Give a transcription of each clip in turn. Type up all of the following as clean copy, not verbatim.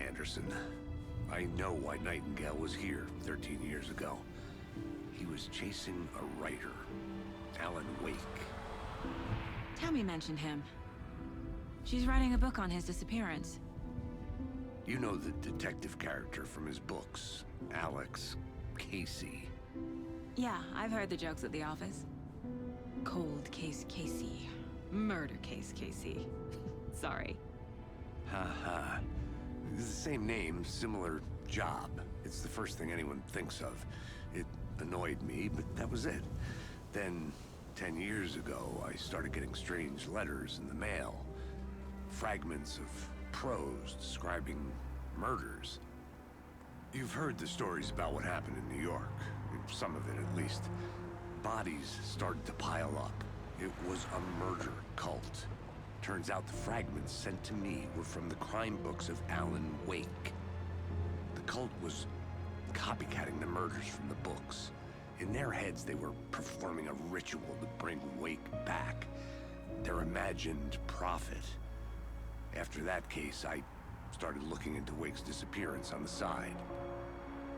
Anderson. I know why Nightingale was here 13 years ago. He was chasing a writer, Alan Wake. Tammy mentioned him. She's writing a book on his disappearance. You know the detective character from his books, Alex Casey. Yeah, I've heard the jokes at the office. Cold case Casey. Murder case Casey. Sorry. Haha. It's the same name, similar job. It's the first thing anyone thinks of. It annoyed me, but that was it. Then, 10 years ago, I started getting strange letters in the mail. Fragments of prose describing murders. You've heard the stories about what happened in New York. Some of it, at least. Bodies started to pile up. It was a murder cult. Turns out the fragments sent to me were from the crime books of Alan Wake. The cult was copycatting the murders from the books. In their heads, they were performing a ritual to bring Wake back. Their imagined prophet. After that case, I started looking into Wake's disappearance on the side.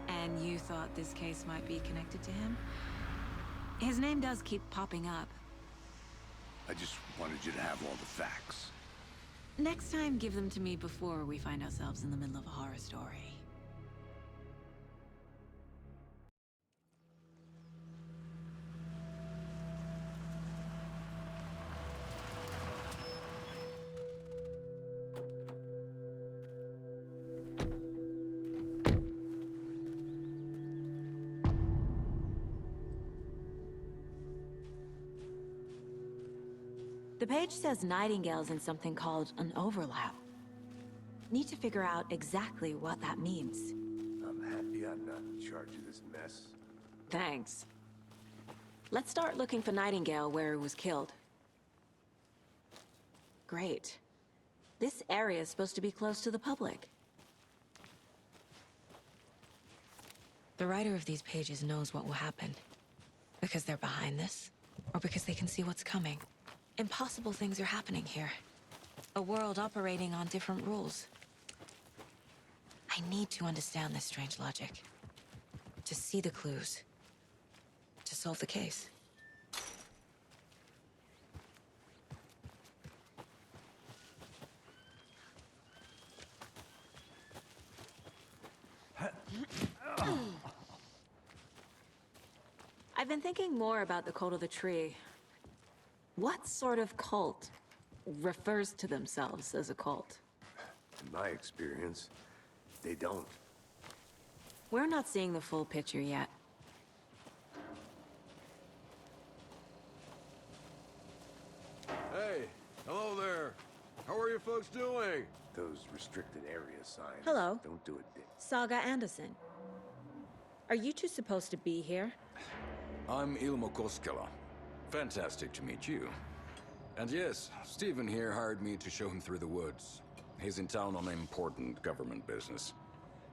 And you thought this case might be connected to him? His name does keep popping up. I just wanted you to have all the facts. Next time, give them to me before we find ourselves in the middle of a horror story. The page says Nightingale's in something called an overlap. Need to figure out exactly what that means. I'm happy I'm not in charge of this mess. Thanks. Let's start looking for Nightingale where he was killed. Great. This area is supposed to be close to the public. The writer of these pages knows what will happen. Because they're behind this, or because they can see what's coming. Impossible things are happening here. A world operating on different rules. I need to understand this strange logic. To see the clues. To solve the case. I've been thinking more about the cult of the tree. What sort of cult refers to themselves as a cult? In my experience, they don't. We're not seeing the full picture yet. Hey, hello there. How are you folks doing? Those restricted area signs. Hello. Don't do it, Dick. Saga Anderson. Are you two supposed to be here? I'm Ilmo Koskela. Fantastic to meet you. And yes, Stephen here hired me to show him through the woods. He's in town on important government business.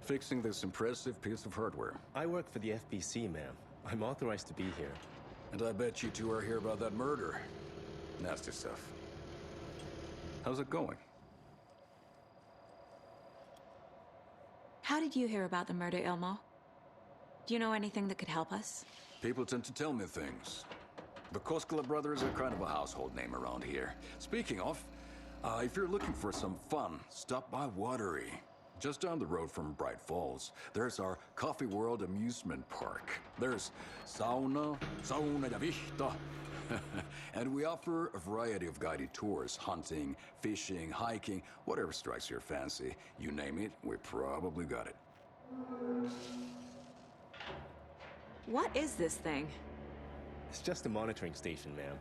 Fixing this impressive piece of hardware. I work for the FBC, ma'am. I'm authorized to be here. And I bet you two are here about that murder. Nasty stuff. How's it going? How did you hear about the murder, Ilmo? Do you know anything that could help us? People tend to tell me things. The Koskela brothers are kind of a household name around here. Speaking of, if you're looking for some fun, stop by Watery. Just down the road from Bright Falls, there's our Coffee World amusement park. There's sauna ja vihta. And we offer a variety of guided tours, hunting, fishing, hiking, whatever strikes your fancy. You name it, we probably got it. What is this thing? It's just a monitoring station, ma'am.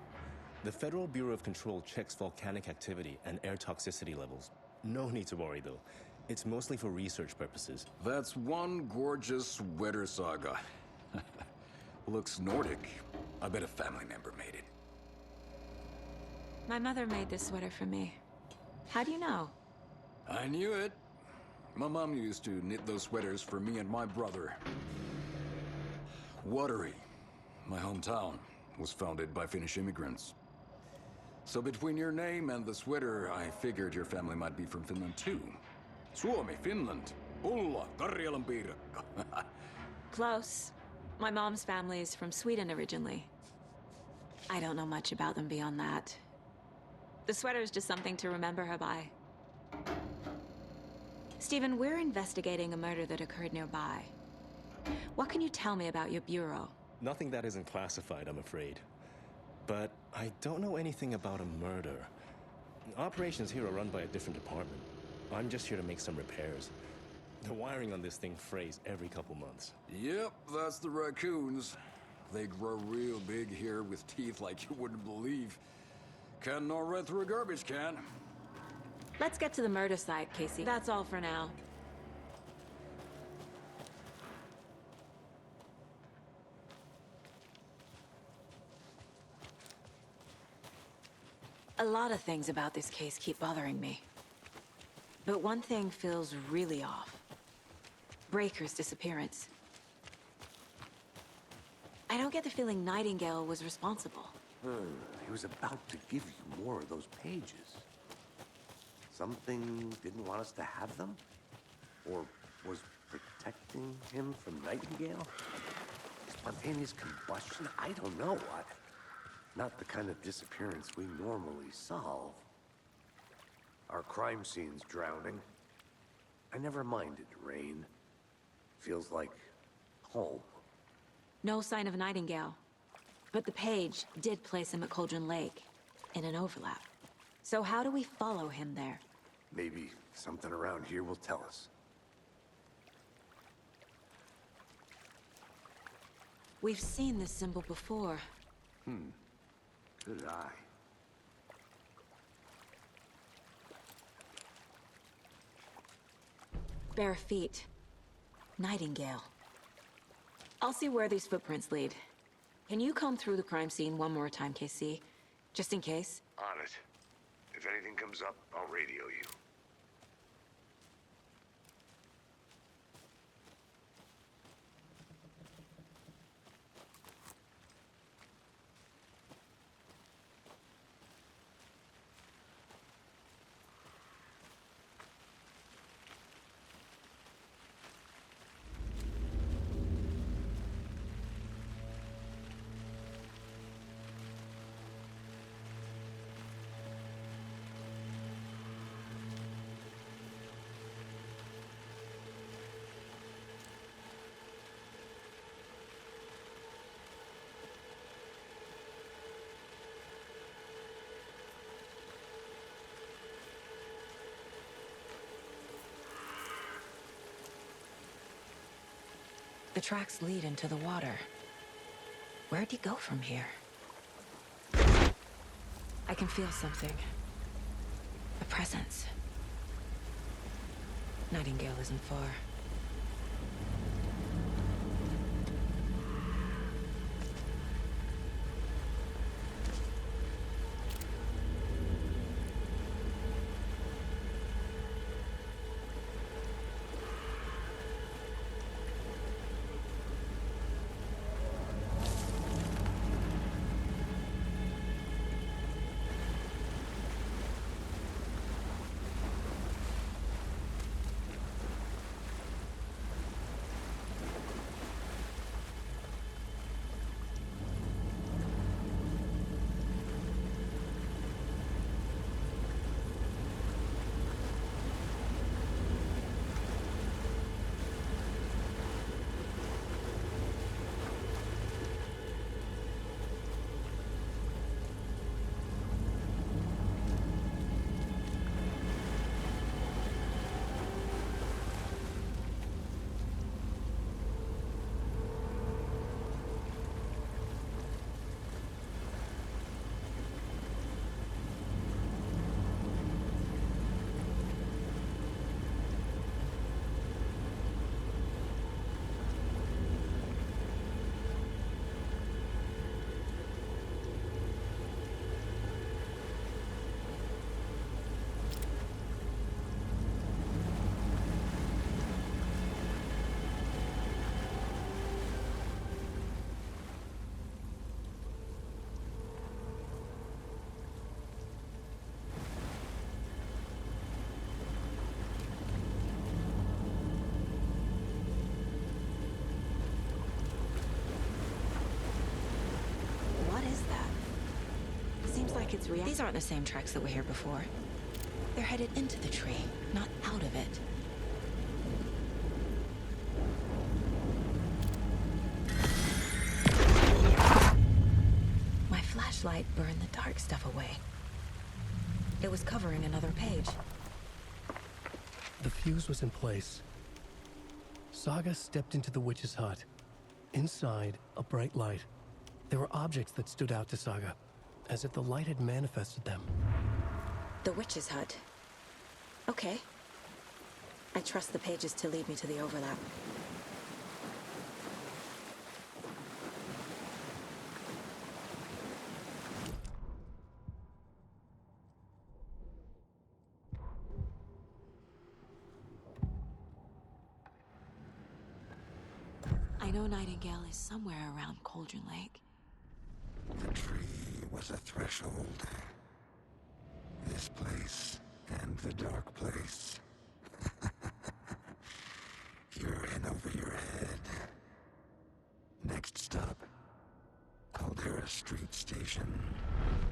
The Federal Bureau of Control checks volcanic activity and air toxicity levels. No need to worry, though. It's mostly for research purposes. That's one gorgeous sweater, Saga. Looks Nordic. I bet a family member made it. My mother made this sweater for me. How do you know? I knew it. My mom used to knit those sweaters for me and my brother. Watery, my hometown, was founded by Finnish immigrants. So between your name and the sweater, I figured your family might be from Finland too. Suomi, Finland. Pulla, Karjalan piirakka. Close. My mom's family is from Sweden originally. I don't know much about them beyond that. The sweater is just something to remember her by. Stephen, we're investigating a murder that occurred nearby. What can you tell me about your bureau? Nothing that isn't classified, I'm afraid. But I don't know anything about a murder. Operations here are run by a different department. I'm just here to make some repairs. The wiring on this thing frays every couple months. Yep, that's the raccoons. They grow real big here with teeth like you wouldn't believe. Can't gnaw right through a garbage can. Let's get to the murder site, Casey. That's all for now. A lot of things about this case keep bothering me. But one thing feels really off. Breaker's disappearance. I don't get the feeling Nightingale was responsible. He was about to give you more of those pages. Something didn't want us to have them? Or was protecting him from Nightingale? Spontaneous combustion? I don't know. Not the kind of disappearance we normally solve. Our crime scene's drowning. I never minded rain. Feels like home. No sign of Nightingale. But the page did place him at Cauldron Lake, in an overlap. So how do we follow him there? Maybe something around here will tell us. We've seen this symbol before. Good eye. Bare feet. Nightingale. I'll see where these footprints lead. Can you comb through the crime scene one more time, KC? Just in case? On it. If anything comes up, I'll radio you. The tracks lead into the water. Where'd he go from here? I can feel something. A presence. Nightingale isn't far. like it's real. These aren't the same tracks that were here before. They're headed into the tree, not out of it. My flashlight burned the dark stuff away. It was covering another page. The fuse was in place. Saga stepped into the witch's hut. Inside, a bright light. There were objects that stood out to Saga, as if the light had manifested them. The witch's hut. Okay. I trust the pages to lead me to the overlap. I know Nightingale is somewhere around Cauldron Lake. The tree was a threshold. This place and the dark place. You're in over your head. Next stop, Caldera Street Station.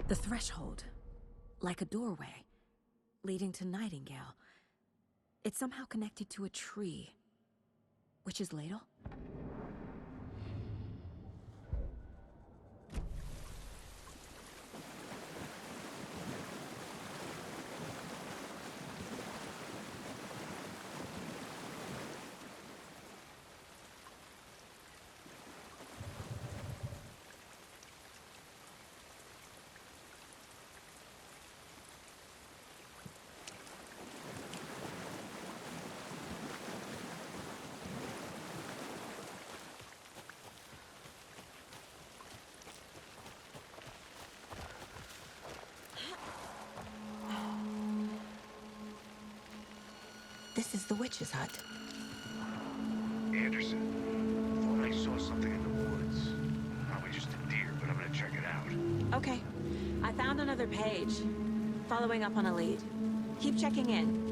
The threshold. Like a doorway. Leading to Nightingale. It's somehow connected to a tree. Witch's Ladle? This is the witch's hut. Anderson, thought I saw something in the woods. Probably just a deer, but I'm gonna check it out. Okay. I found another page. Following up on a lead. Keep checking in.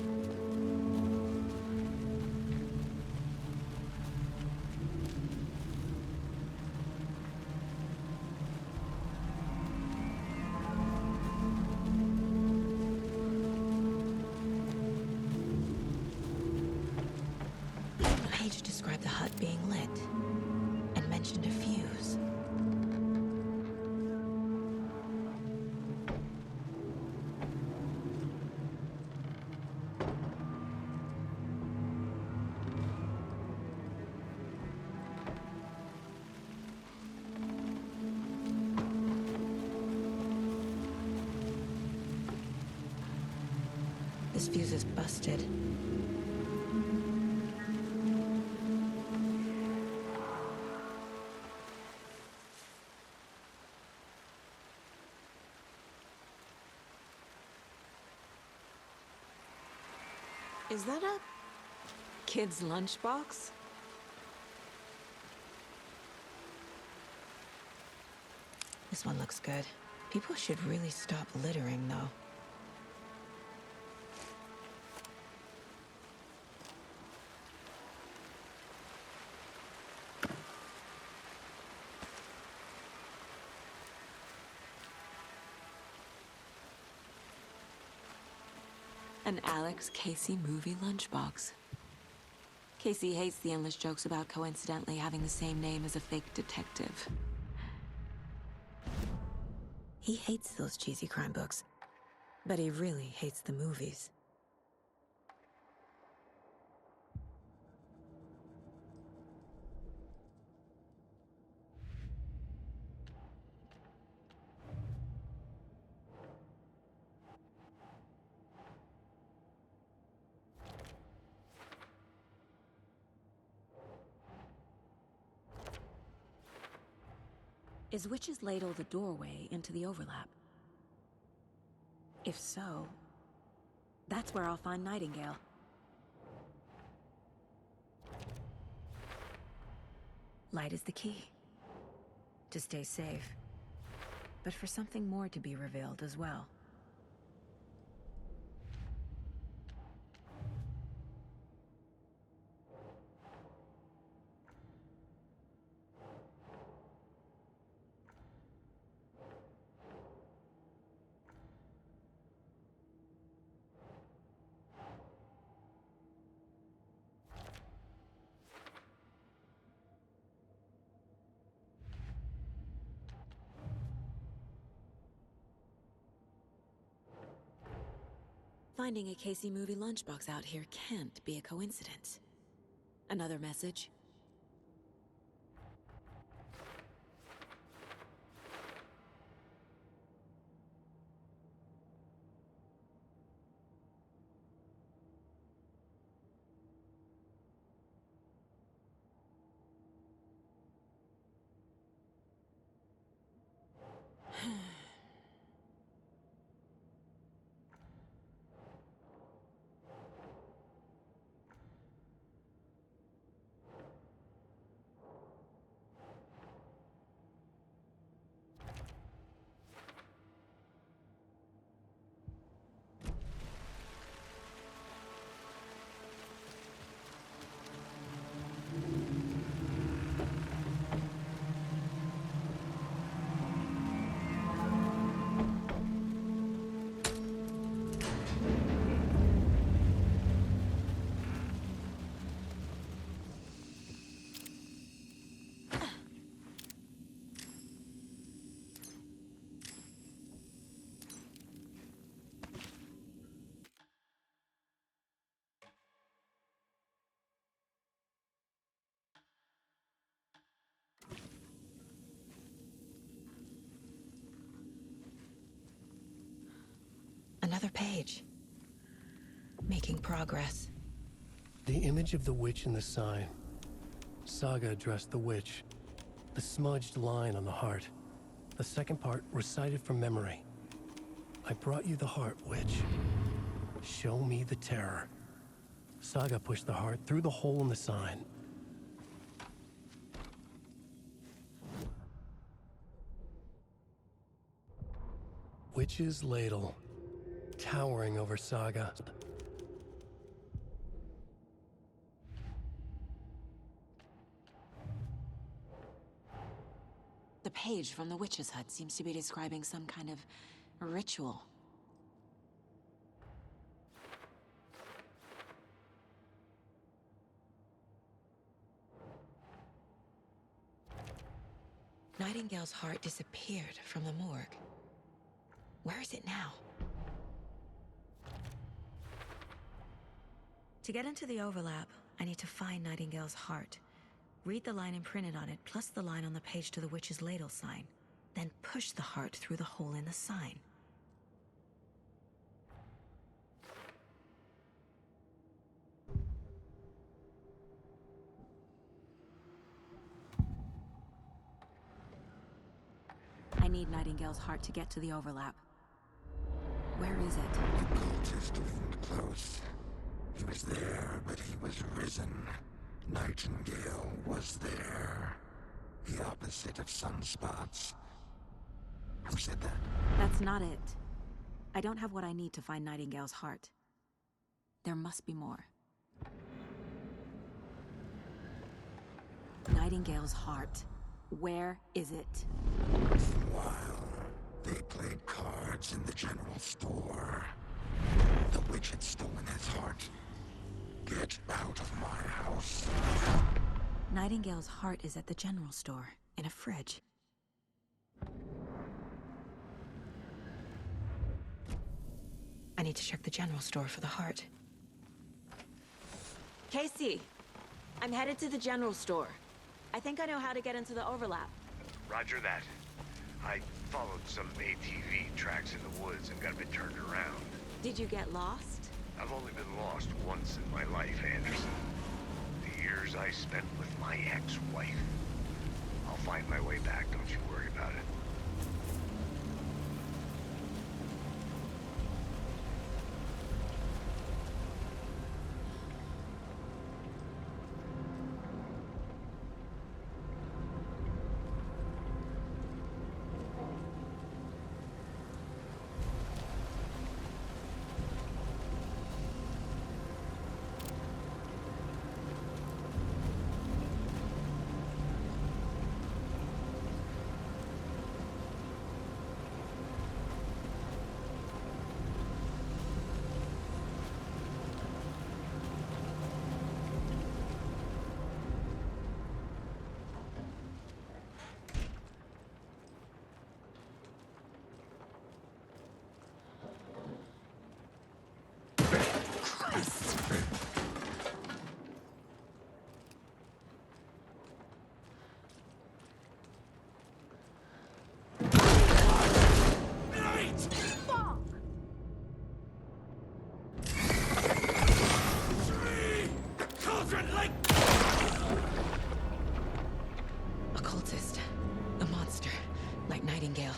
The page described the hut being lit and mentioned a fuse. This fuse is busted. Is that a kid's lunchbox? This one looks good. People should really stop littering, though. An Alex Casey movie lunchbox. Casey hates the endless jokes about coincidentally having the same name as a fake detective. He hates those cheesy crime books, but he really hates the movies. Is Witch's Ladle the doorway into the overlap? If so, that's where I'll find Nightingale. Light is the key. To stay safe. But for something more to be revealed as well. Finding a Casey movie lunchbox out here can't be a coincidence. Another message? Another page. Making progress. The image of the witch in the sign. Saga addressed the witch. The smudged line on the heart. The second part recited from memory. I brought you the heart, witch. Show me the terror. Saga pushed the heart through the hole in the sign. Witch's ladle. Towering over Saga. The page from the witch's hut seems to be describing some kind of ritual. Nightingale's heart disappeared from the morgue. Where is it now? To get into the overlap, I need to find Nightingale's heart. Read the line imprinted on it, plus the line on the page to the witch's ladle sign. Then push the heart through the hole in the sign. I need Nightingale's heart to get to the overlap. Where is it? The cultist leaned close. He was there, but he was risen. Nightingale was there. The opposite of sunspots. Who said that? That's not it. I don't have what I need to find Nightingale's heart. There must be more. Nightingale's heart. Where is it? While they played cards in the general store, the witch had stolen his heart. Get out of my house. Nightingale's heart is at the general store, in a fridge. I need to check the general store for the heart. Casey! I'm headed to the general store. I think I know how to get into the overlap. Roger that. I followed some ATV tracks in the woods and got a bit turned around. Did you get lost? I've only been lost once in my life, Anderson. The years I spent with my ex-wife. I'll find my way back, don't you worry about it. children like... A cultist. A monster. Like Nightingale.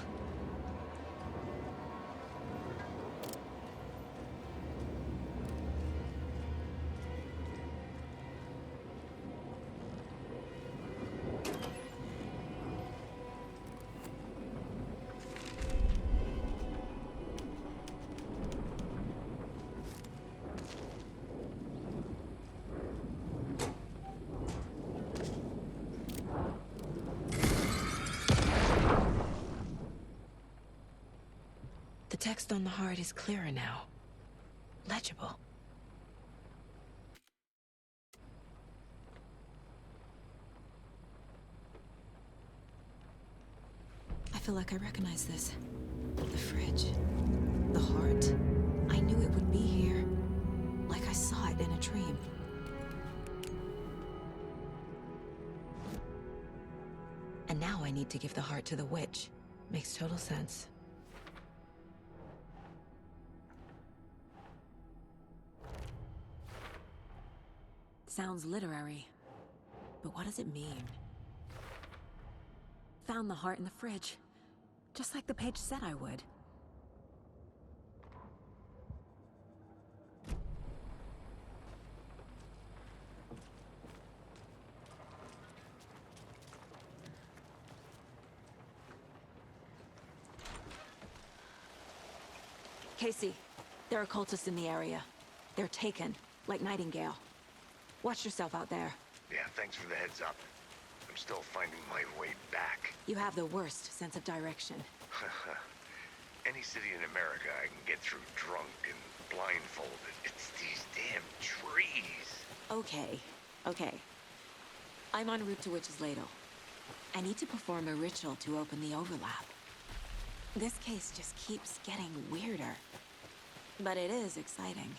The text on the heart is clearer now. Legible. I feel like I recognize this. The fridge. The heart. I knew it would be here. Like I saw it in a dream. And now I need to give the heart to the witch. Makes total sense. Sounds literary. But what does it mean? Found the heart in the fridge. Just like the page said I would. Casey, there are cultists in the area. They're taken, like Nightingale. Watch yourself out there. Yeah, thanks for the heads up. I'm still finding my way back. You have the worst sense of direction. Any city in America I can get through drunk and blindfolded. It's these damn trees. Okay. I'm en route to Witch's Ladle. I need to perform a ritual to open the overlap. This case just keeps getting weirder. But it is exciting.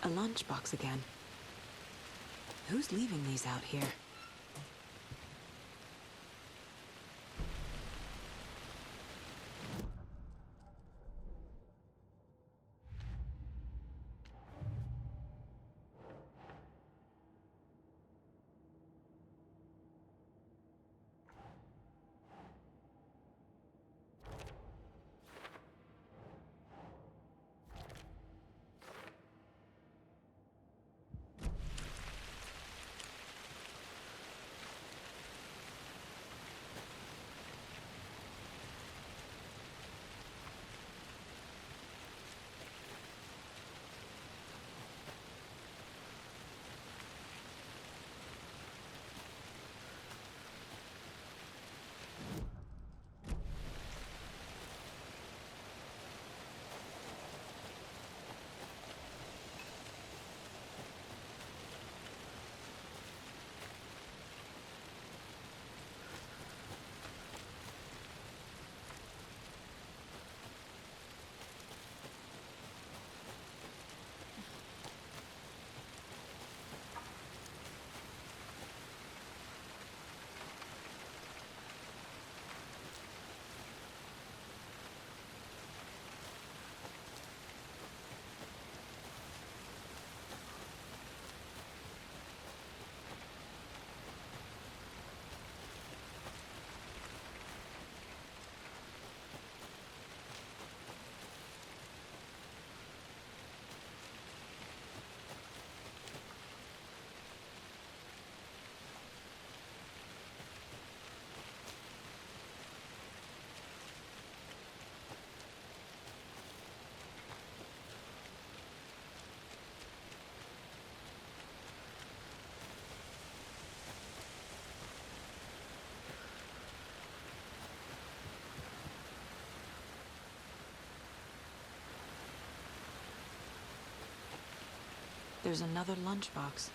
A lunchbox again. Who's leaving these out here? There's another lunchbox.